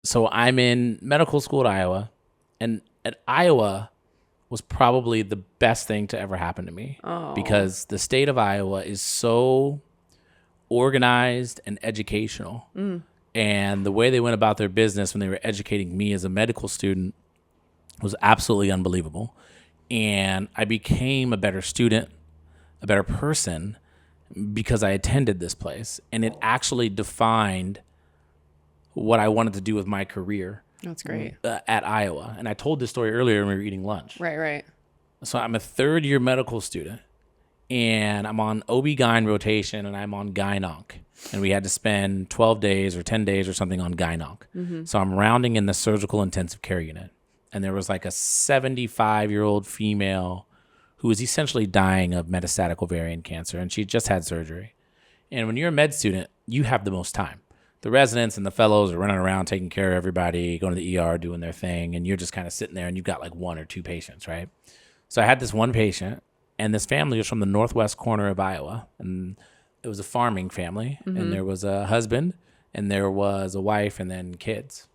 So I'm in medical school at Iowa, and at Iowa was probably the best thing to ever happen to me because the state of Iowa is so organized and educational. And the way they went about their business when they were educating me as a medical student was absolutely unbelievable. And I became a better student, a better person because I attended this place. And it actually defined what I wanted to do with my career. That's great. At Iowa. And I told this story earlier when we were eating lunch. Right. So I'm a third year medical student and I'm on OB-GYN rotation and I'm on gyn-onc. And we had to spend 12 days or 10 days or something on gyn-onc. So I'm rounding in the surgical intensive care unit. And there was like a 75-year-old female who was essentially dying of metastatic ovarian cancer. And she just had surgery. And when you're a med student, you have the most time. The residents and the fellows are running around taking care of everybody, going to the ER, doing their thing. And you're just kind of sitting there and you've got like one or two patients, right? So I had this one patient and this family was from the northwest corner of Iowa. And it was a farming family. And there was a husband and there was a wife and then kids.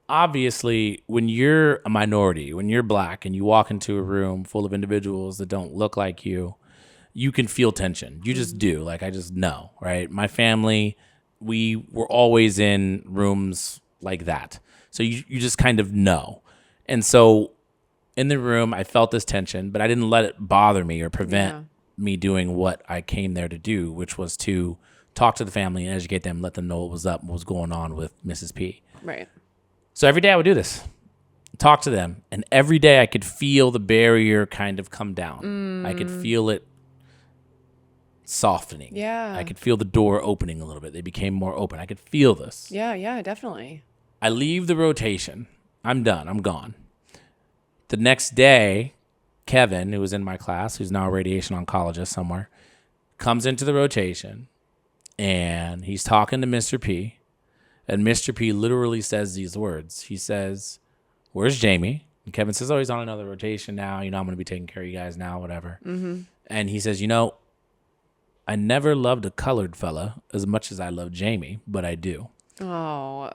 Obviously, when you're a minority, when you're black and you walk into a room full of individuals that don't look like you can feel tension. You just do. Like, I just know, right? My family, we were always in rooms like that. So you just kind of know. And so in the room, I felt this tension, but I didn't let it bother me or prevent me doing what I came there to do, which was to talk to the family and educate them, let them know what was up, what was going on with Mrs. P. Right. So every day I would do this, talk to them. And every day I could feel the barrier kind of come down. I could feel it softening. Yeah. I could feel the door opening a little bit. They became more open. I could feel this. Yeah, definitely. I leave the rotation. I'm done. I'm gone. The next day, Kevin, who was in my class, who's now a radiation oncologist somewhere, comes into the rotation and he's talking to Mr. P. And Mr. P literally says these words. He says, "Where's Jamie?" And Kevin says, "Oh, he's on another rotation now. I'm going to be taking care of you guys now, whatever." And he says, "I never loved a colored fella as much as I love Jamie, but I do." Oh.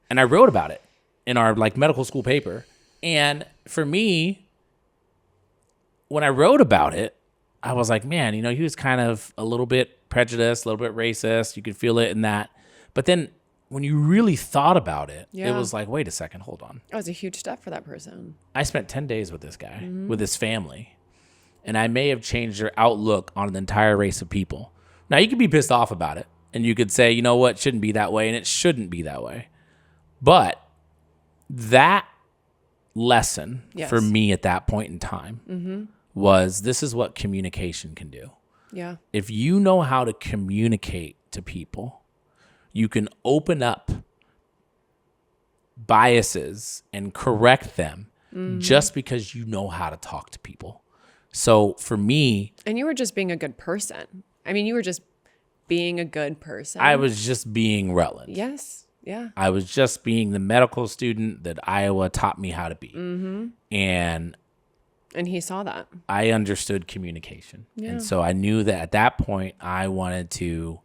And I wrote about it in our medical school paper. And for me, when I wrote about it, I was like, man, he was kind of a little bit prejudiced, a little bit racist. You could feel it in that. But then when you really thought about it, it was like, wait a second, hold on. That was a huge step for that person. I spent 10 days with this guy, with his family, and I may have changed their outlook on an entire race of people. Now, you could be pissed off about it, and you could say, you know what, it shouldn't be that way, and it shouldn't be that way. But that lesson for me at that point in time was this is what communication can do. Yeah. If you know how to communicate to people, you can open up biases and correct them just because you know how to talk to people. So for me... And you were just being a good person. I mean, you were just being a good person. I was just being Rutland. Yes. Yeah. I was just being the medical student that Iowa taught me how to be. And he saw that. I understood communication. Yeah. And so I knew that at that point, I wanted to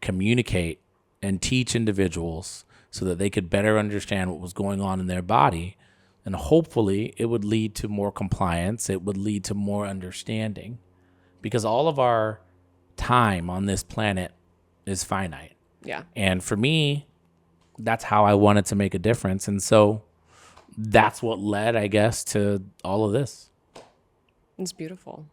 communicate and teach individuals so that they could better understand what was going on in their body. And hopefully it would lead to more compliance. It would lead to more understanding because all of our time on this planet is finite. Yeah. And for me, that's how I wanted to make a difference. And so that's what led, I guess, to all of this. It's beautiful.